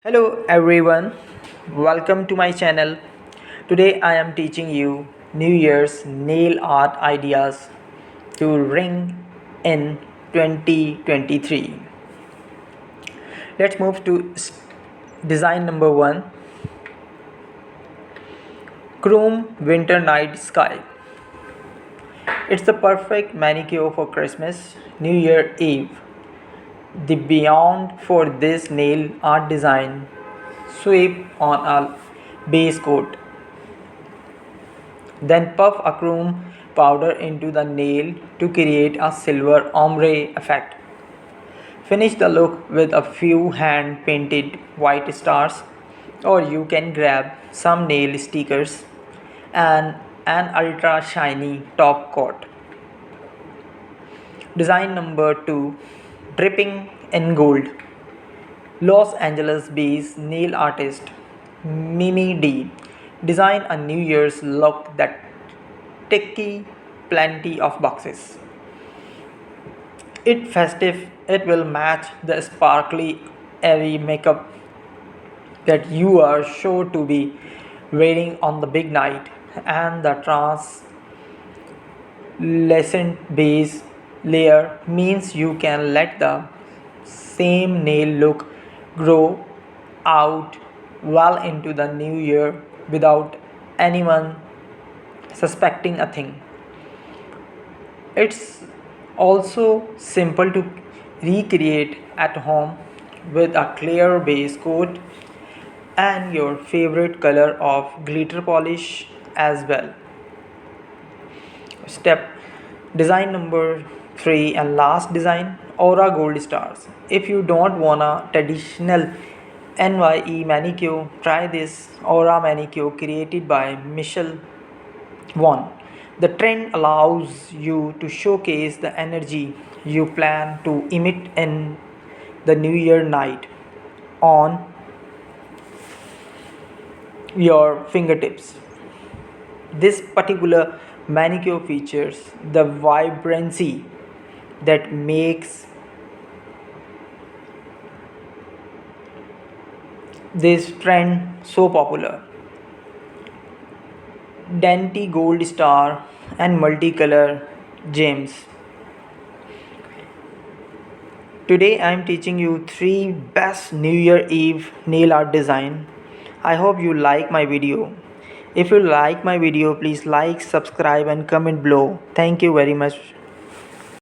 Hello everyone, welcome to my channel. Today I am teaching you New Year's nail art ideas to ring in 2023. Let's move to design number 1, Chrome Winter Night Sky. It's the perfect manicure for Christmas, New Year Eve. The beyond for this nail art design sweep on a base coat. Then puff a chrome powder into the nail to create a silver ombre effect. Finish the look with a few hand painted white stars, or you can grab some nail stickers and an ultra shiny top coat. Design number 2, Dripping in Gold. Los Angeles based nail artist Mimi D designed a New Year's look that ticky plenty of boxes. It festive, it will match the sparkly airy makeup that you are sure to be wearing on the big night, and the translucent base layer means you can let the same nail look grow out well into the new year without anyone suspecting a thing. It's also simple to recreate at home with a clear base coat and your favorite color of glitter polish as well. Step design number 3 and last design, Aura Gold Stars. If you don't want a traditional NYE manicure, try this Aura manicure created by Michelle 1. The trend allows you to showcase the energy you plan to emit in the New Year night on your fingertips. This particular manicure features the vibrancy that makes this trend so popular. Dainty gold star and multicolor gems. Today I am teaching you 3 best New Year Eve nail art design. I hope you like my video. If you like my video, please like, subscribe and comment below. Thank you very much.